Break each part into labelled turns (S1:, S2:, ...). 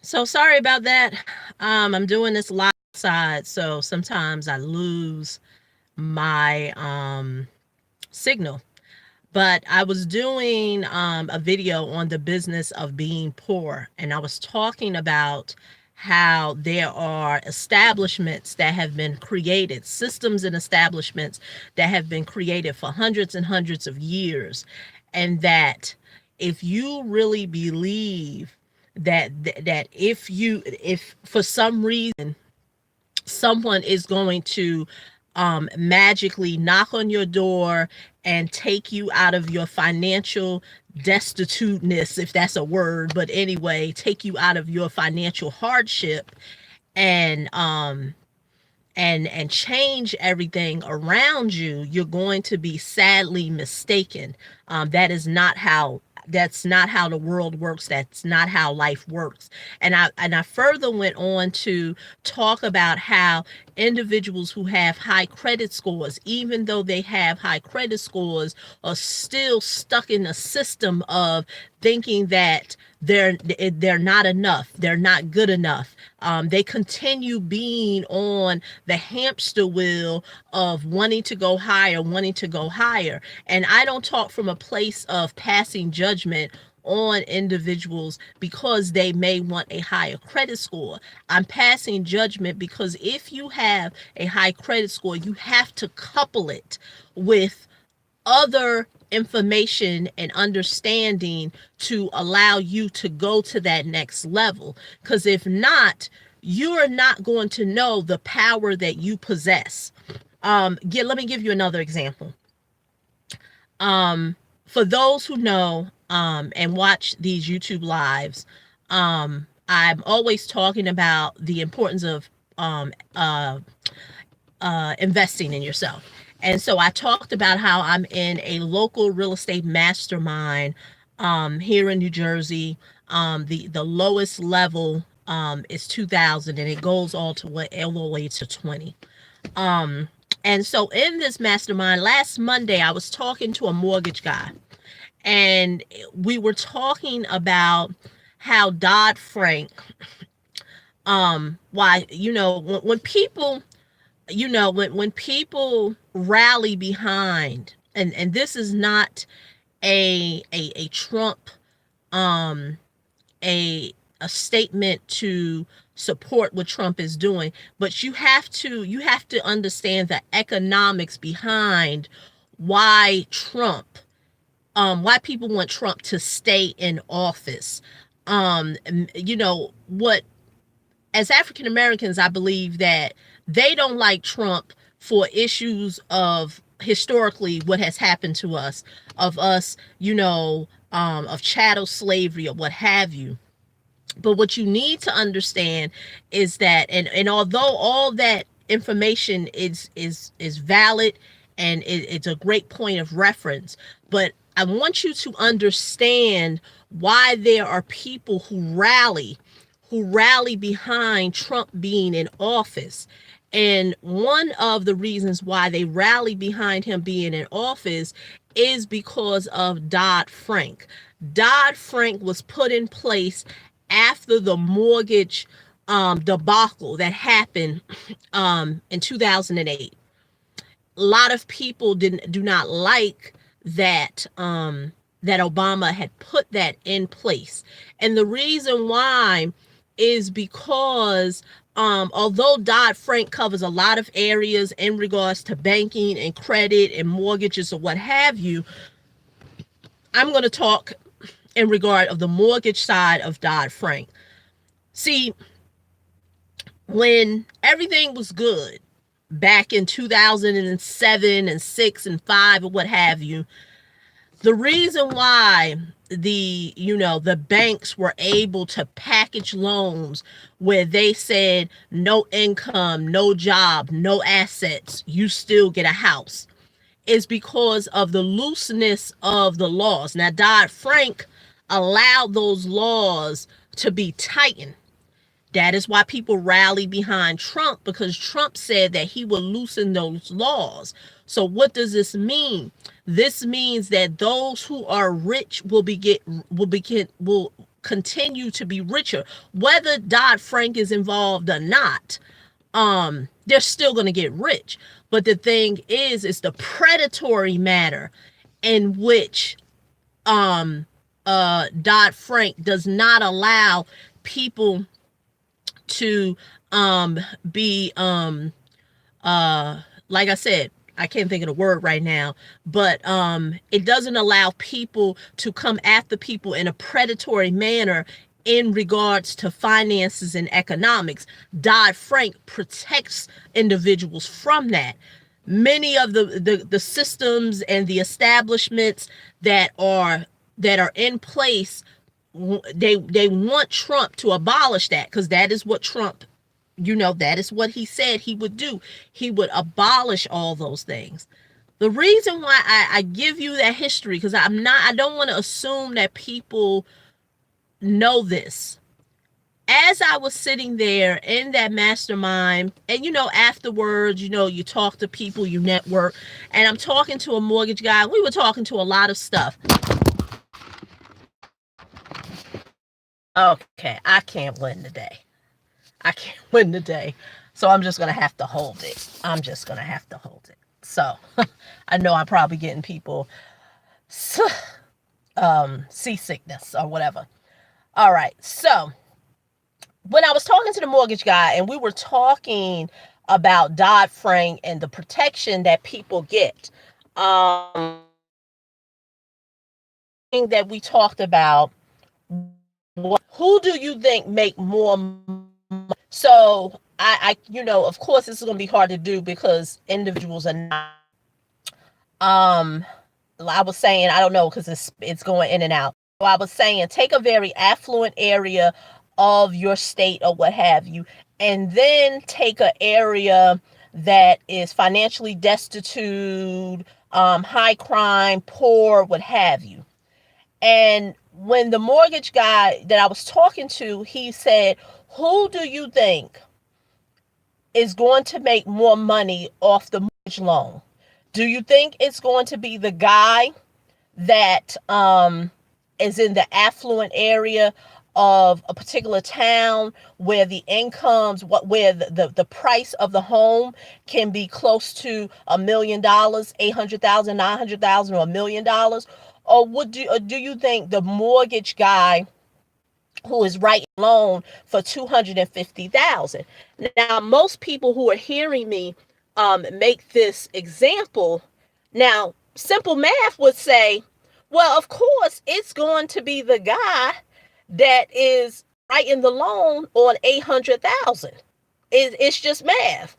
S1: So sorry about that. I'm doing this live side, so sometimes I lose my signal. But I was doing a video on the business of being poor, and I was talking about how there are establishments that have been created, systems and establishments that have been created for hundreds and hundreds of years, and that if you really believe that if for some reason someone is going to magically knock on your door and take you out of your financial destituteness, if that's a word, but anyway, take you out of your financial hardship and change everything around you, you're going to be sadly mistaken. That's not how the world works. That's not how life works. And I further went on to talk about how individuals who have high credit scores, even though they have high credit scores, are still stuck in a system of thinking that they're not enough, they're not good enough. They continue being on the hamster wheel of wanting to go higher, wanting to go higher. And I don't talk from a place of passing judgment on individuals because they may want a higher credit score. I'm passing judgment because if you have a high credit score, you have to couple it with other information and understanding to allow you to go to that next level. Because if not, you're not going to know the power that you possess. Let me give you another example. For those who know and watch these YouTube lives, I'm always talking about the importance of investing in yourself. And so I talked about how I'm in a local real estate mastermind here in New Jersey. The lowest level is 2,000, and it goes all the way to 20. And so in this mastermind, last Monday, I was talking to a mortgage guy, and we were talking about how Dodd-Frank, why, when people, when people rally behind, and this is not a Trump, a statement to support what Trump is doing, but you have to understand the economics behind why why people want Trump to stay in office. What as African Americans, I believe that they don't like Trump for issues of historically what has happened to us, of us, of chattel slavery or what have you. But what you need to understand is that, and although all that information is valid and it's a great point of reference, but I want you to understand why there are people who rally behind Trump being in office. And one of the reasons why they rally behind him being in office is because of Dodd-Frank. Dodd-Frank was put in place after the mortgage debacle that happened in 2008. A lot of people do not like that Obama had put that in place. And the reason why is because although Dodd-Frank covers a lot of areas in regards to banking and credit and mortgages or what have you, I'm going to talk in regard of the mortgage side of Dodd-Frank. See, when everything was good back in 2007 and 6 and 5 or what have you, the reason why the banks were able to package loans where they said no income, no job, no assets, you still get a house, is because of the looseness of the laws. Now, Dodd-Frank allowed those laws to be tightened. That is why people rally behind Trump, because Trump said that he will loosen those laws. So what does this mean? This means that those who are rich will continue to be richer, whether Dodd-Frank is involved or not. They're still going to get rich. But the thing is the predatory matter in which Dodd-Frank does not allow people to be like I said, I can't think of the word right now, but it doesn't allow people to come after people in a predatory manner in regards to finances and economics. Dodd-Frank protects individuals from that. Many of the systems and the establishments that are in place, they want Trump to abolish that, because that is what Trump, that is what he said he would do. He would abolish all those things. The reason why I give you that history, because I don't want to assume that people know this. As I was sitting there in that mastermind, and afterwards, you talk to people, you network, and I'm talking to a mortgage guy. We were talking to a lot of stuff. Okay, I can't win today. So I'm just going to have to hold it. So I know I'm probably getting people seasickness or whatever. All right. So when I was talking to the mortgage guy and we were talking about Dodd-Frank and the protection that people get, that we talked about, who do you think make more money? So I of course this is going to be hard to do because individuals are not, I was saying, I don't know, because it's going in and out. So I was saying, take a very affluent area of your state or what have you, and then take an area that is financially destitute, high crime, poor, what have you. And when the mortgage guy that I was talking to, he said, who do you think is going to make more money off the mortgage loan? Do you think it's going to be the guy that is in the affluent area of a particular town where the incomes, where the price of the home can be close to $1 million, $800,000, $900,000, or $1 million? Or do you think the mortgage guy who is writing a loan for $250,000? Now, most people who are hearing me make this example, now simple math would say, well, of course, it's going to be the guy that is writing the loan on $800,000. It's just math.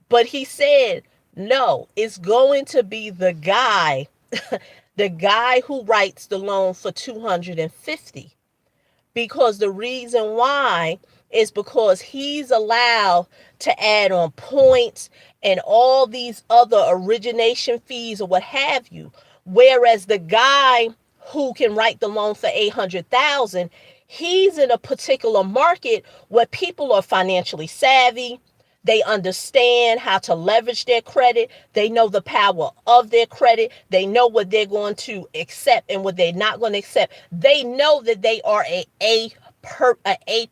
S1: But he said, no, it's going to be the guy, the guy who writes the loan for $250,000. Because the reason why is because he's allowed to add on points and all these other origination fees or what have you. Whereas the guy who can write the loan for $800,000, he's in a particular market where people are financially savvy. They understand how to leverage their credit. They know the power of their credit. They know what they're going to accept and what they're not going to accept. They know that they are a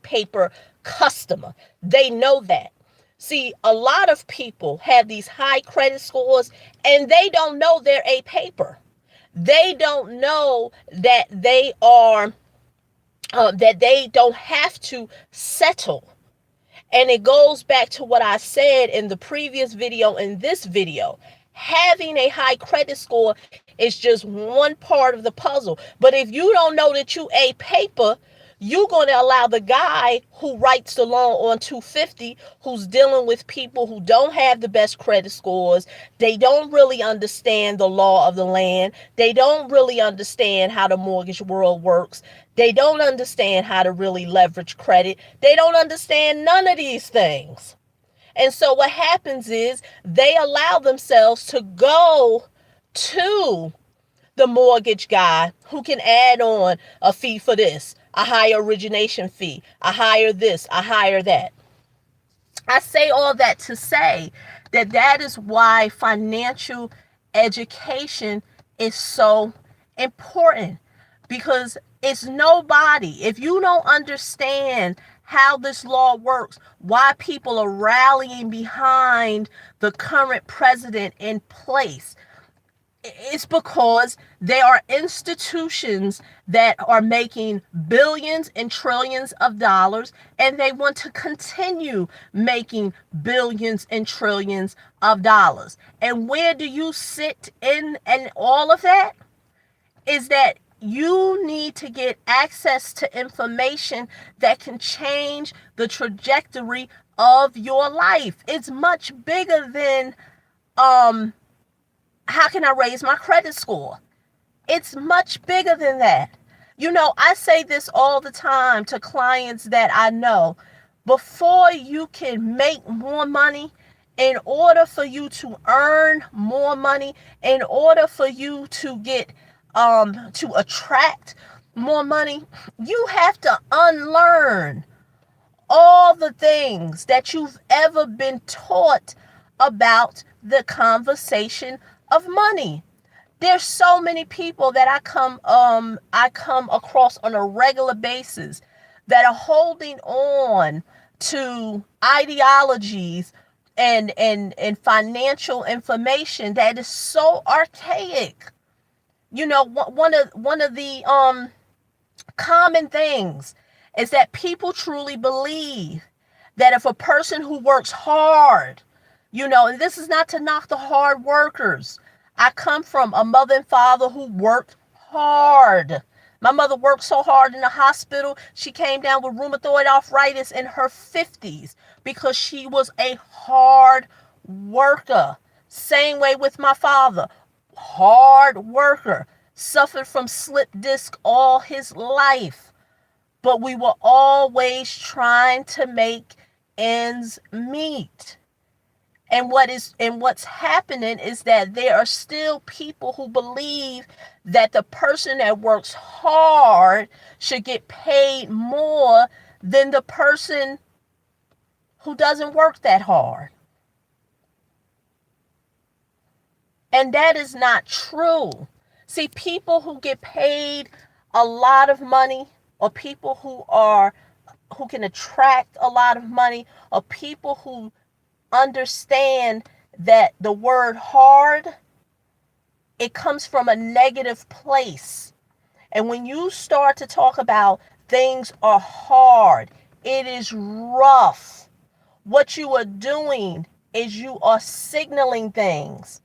S1: paper customer. They know that. See, a lot of people have these high credit scores and they don't know they're a paper. They don't know that they are, that they don't have to settle. And it goes back to what I said in the previous video and this video. Having a high credit score is just one part of the puzzle. But if you don't know that you a paper, you're going to allow the guy who writes the loan on $250,000, who's dealing with people who don't have the best credit scores. They don't really understand the law of the land. They don't really understand how the mortgage world works. They don't understand how to really leverage credit. They don't understand none of these things. And so what happens is they allow themselves to go to the mortgage guy who can add on a fee for this, a higher origination fee, a higher this, a higher that. I say all that to say that that is why financial education is so important. because it's nobody. If you don't understand how this law works, why people are rallying behind the current president in place, it's because they are institutions that are making billions and trillions of dollars, and they want to continue making billions and trillions of dollars. And where do you sit in and all of that? Is that you need to get access to information that can change the trajectory of your life. It's much bigger than how can I raise my credit score? It's much bigger than that. I say this all the time to clients that I know. Before you can make more money, in order for you to earn more money, in order for you to get to attract more money, you have to unlearn all the things that you've ever been taught about the conversation of money. There's so many people that I come across on a regular basis that are holding on to ideologies and financial information that is so archaic. One of the common things is that people truly believe that if a person who works hard, and this is not to knock the hard workers. I come from a mother and father who worked hard. My mother worked so hard in the hospital, she came down with rheumatoid arthritis in her 50s because she was a hard worker. Same way with my father. Hard worker. Suffered from slip disc all his life. But we were always trying to make ends meet. And what's happening is that there are still people who believe that the person that works hard should get paid more than the person who doesn't work that hard. And that is not true. See, people who get paid a lot of money, or people who can attract a lot of money, or people who understand that the word hard, it comes from a negative place. And when you start to talk about things are hard, it is rough, what you are doing is you are signaling things.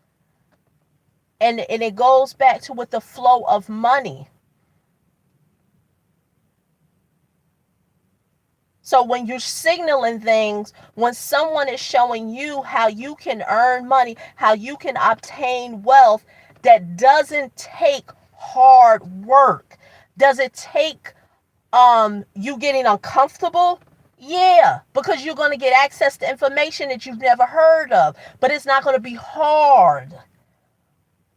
S1: And it goes back to with the flow of money. So when you're signaling things, when someone is showing you how you can earn money, how you can obtain wealth, that doesn't take hard work. Does it take you getting uncomfortable? Yeah, because you're going to get access to information that you've never heard of, but it's not going to be hard.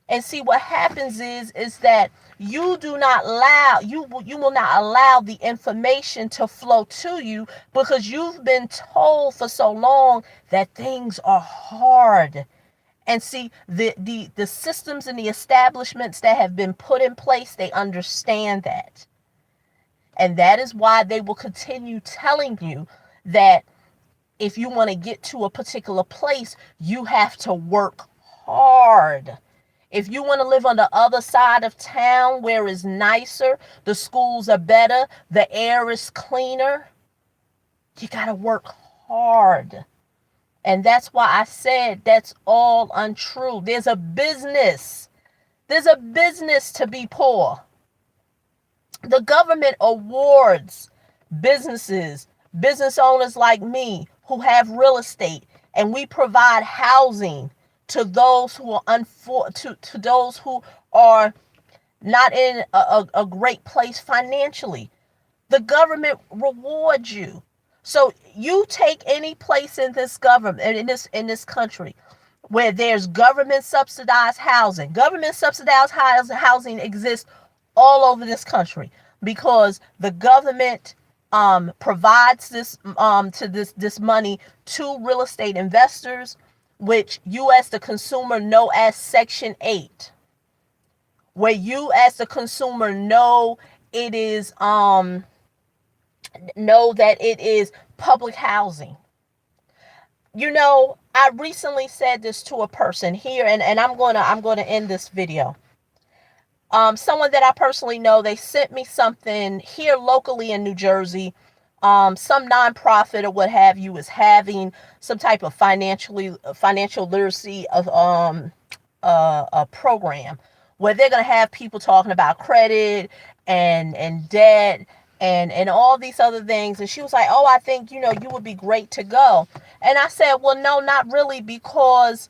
S1: And see, what happens is that you will not allow the information to flow to you because you've been told for so long that things are hard. And see, the systems and the establishments that have been put in place, they understand that. And that is why they will continue telling you that if you want to get to a particular place, you have to work hard. If you want to live on the other side of town where it's nicer, the schools are better, the air is cleaner, you got to work hard. And that's why I said that's all untrue. There's a business. There's a business to be poor. The government awards businesses, business owners like me who have real estate, and we provide housing to those who are to those who are not in a great place financially. The government rewards you. So you take any place in this government, in this country, where there's government subsidized housing. Government subsidized housing exists all over this country because the government provides this money to real estate investors, which you as the consumer know as Section 8. where you as the consumer know it is know that it is public housing. I recently said this to a person here, and I'm gonna end this video. Someone that I personally know, they sent me something here locally in New Jersey. Some nonprofit or what have you is having some type of financial literacy of a program where they're gonna have people talking about credit and debt and all these other things. And she was like, "Oh, I think you would be great to go." And I said, "Well, no, not really, because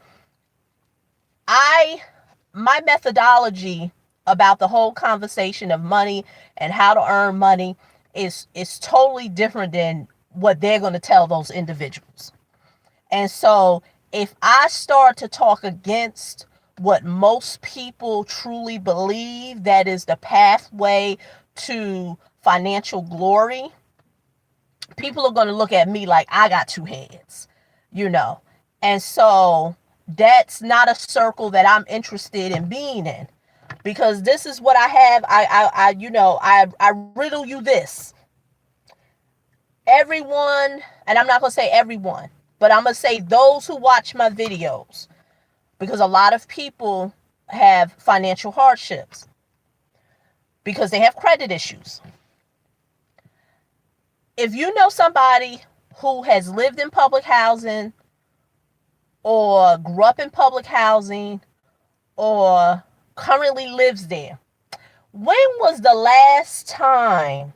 S1: my methodology about the whole conversation of money and how to earn money is totally different than what they're going to tell those individuals." And so if I start to talk against what most people truly believe that is the pathway to financial glory, people are going to look at me like I got two heads, And so that's not a circle that I'm interested in being in, because this is what I have. I riddle you this. Everyone, and I'm not going to say everyone, but I'm going to say those who watch my videos, because a lot of people have financial hardships because they have credit issues. If you know somebody who has lived in public housing or grew up in public housing or currently lives there, when was the last time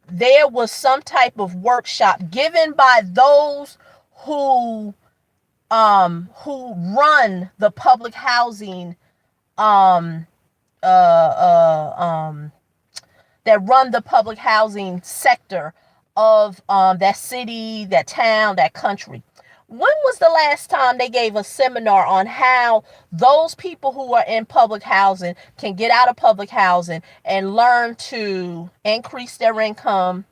S1: there was some type of workshop given by those who run the public housing that run the public housing sector of that city, that town, that country? When was the last time they gave a seminar on how those people who are in public housing can get out of public housing and learn to increase their income,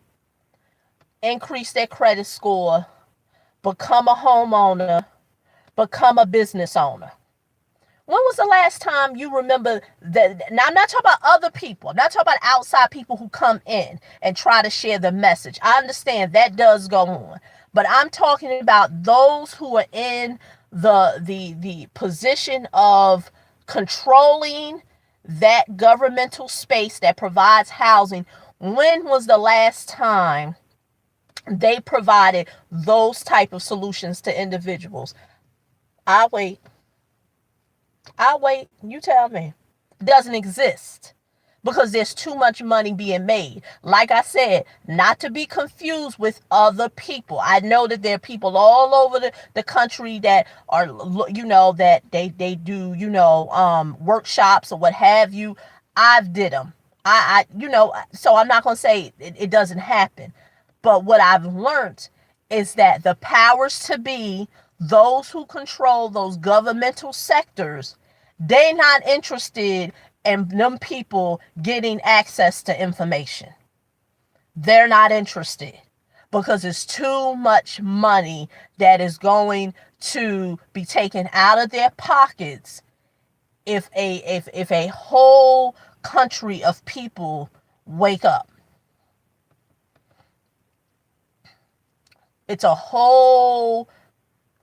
S1: increase their credit score, become a homeowner, become a business owner? When was the last time you remember that? Now, I'm not talking about other people. I'm not talking about outside people who come in and try to share the message. I understand that does go on. But I'm talking about those who are in the position of controlling that governmental space that provides housing. When was the last time they provided those type of solutions to individuals? I'll wait. You tell me. Doesn't exist. Because there's too much money being made. Like I said, not to be confused with other people. I know that there are people all over the country that are, that they do, workshops or what have you. I've did them. So I'm not going to say it doesn't happen. But what I've learned is that the powers to be, those who control those governmental sectors, they're not interested and them people getting access to information. They're not interested because it's too much money that is going to be taken out of their pockets if a whole country of people wake up. It's a whole,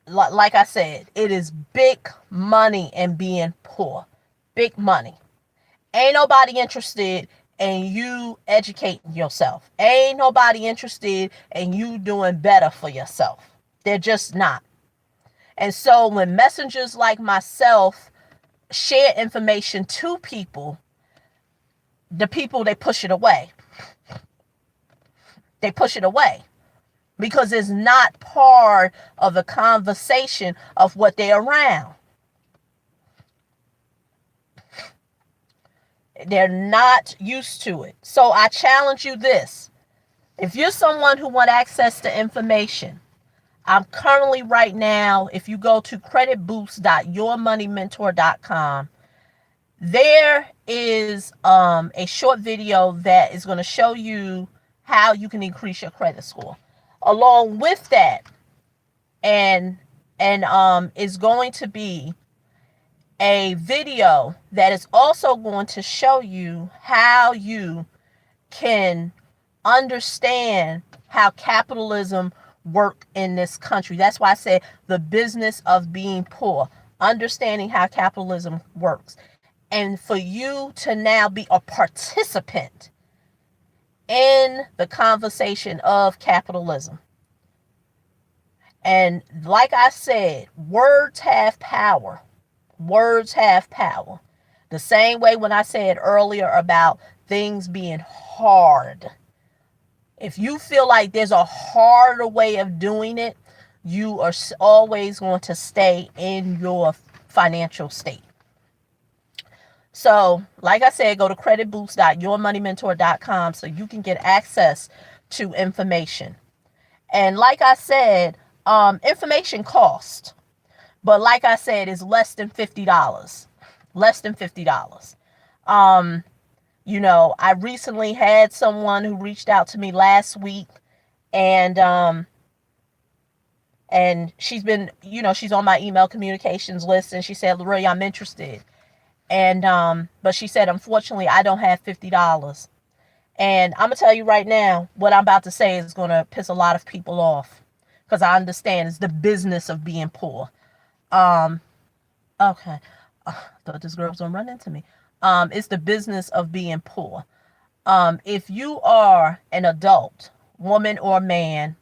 S1: like I said, it is big money in being poor. Big money. Ain't nobody interested in you educating yourself. Ain't nobody interested in you doing better for yourself. They're just not. And so when messengers like myself share information to people, the people, they push it away. They push it away because it's not part of the conversation of what they're around. They're not used to it. So I challenge you this. If you're someone who wants access to information, I'm currently right now, if you go to creditboost.yourmoneymentor.com, there is a short video that is going to show you how you can increase your credit score. Along with that, and is going to be a video that is also going to show you how you can understand how capitalism work in this country. That's why I said the business of being poor, understanding how capitalism works, and for you to now be a participant in the conversation of capitalism. And like I said, words have power. Words have power. The same way when I said earlier about things being hard. If you feel like there's a harder way of doing it, you are always going to stay in your financial state. So, like I said, go to creditboost.yourmoneymentor.com so you can get access to information. And like I said, information costs. But like I said, it's less than $50. Less than $50. You know, I recently had someone who reached out to me last week, and she's been, you know, she's on my email communications list, and she said, Lorraine, I'm interested. And but she said, unfortunately, I don't have $50. And I'm gonna tell you right now, what I'm about to say is gonna piss a lot of people off, because I understand it's the business of being poor. Okay. Thought this girl was gonna run into me. It's the business of being poor. If you are an adult, woman or man,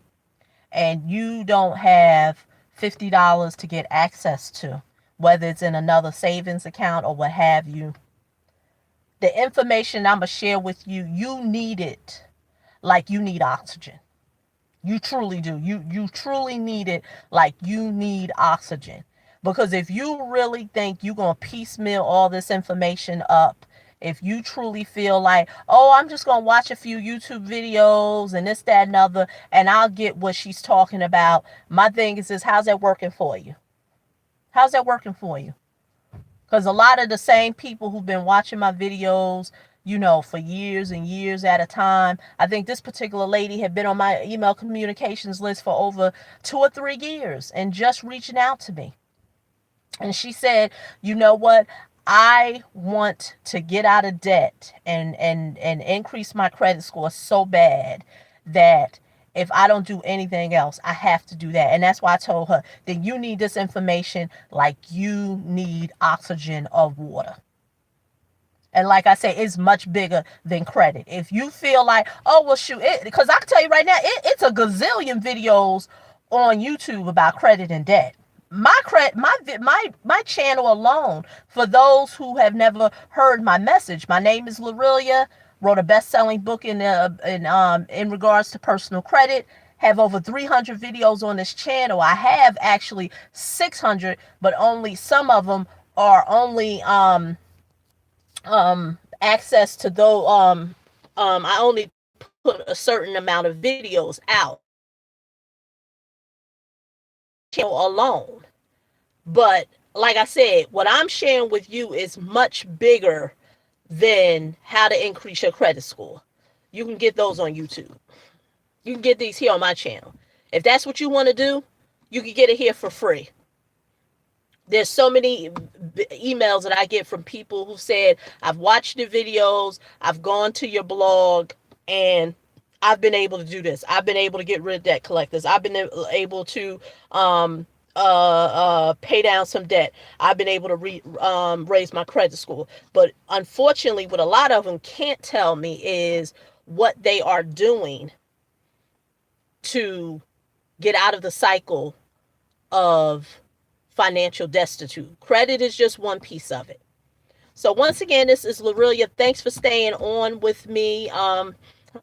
S1: and you don't have $50 to get access to, whether it's in another savings account or what have you, the information I'm gonna share with you, you need it like you need oxygen. You truly do. You truly need it like you need oxygen. Because if you really think you're going to piecemeal all this information up, if you truly feel like, oh, I'm just going to watch a few YouTube videos and this, that, and other, and I'll get what she's talking about. My thing is how's that working for you? How's that working for you? Because a lot of the same people who've been watching my videos, you know, for years and years at a time. I think this particular lady had been on my email communications list for over 2 or 3 years and just reaching out to me. And she said, you know what? I want to get out of debt and increase my credit score so bad that if I don't do anything else, I have to do that. And that's why I told her that you need this information like you need oxygen of water. And like I say, it's much bigger than credit. If you feel like, oh, well, shoot, because I can tell you right now, it's a gazillion videos on YouTube about credit and debt. My channel alone, for those who have never heard my message, my name is Lorelia, wrote a best-selling book in regards to personal credit, have over 300 videos on this channel. I have actually 600, but only some of them are only access to those. I only put a certain amount of videos out alone. But like I said, what I'm sharing with you is much bigger than how to increase your credit score. You can get those on YouTube. You can get these here on my channel. If that's what you want to do, you can get it here for free. There's so many emails that I get from people who said, I've watched the videos, I've gone to your blog, and I've been able to do this. I've been able to get rid of debt collectors. I've been able to pay down some debt. I've been able to raise my credit score. But unfortunately, what a lot of them can't tell me is what they are doing to get out of the cycle of financial destitute. Credit is just one piece of it. So once again, this is Lorelia. Thanks for staying on with me.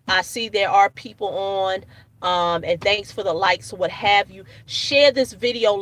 S1: I see there are people on, and thanks for the likes or what have you. Share this video.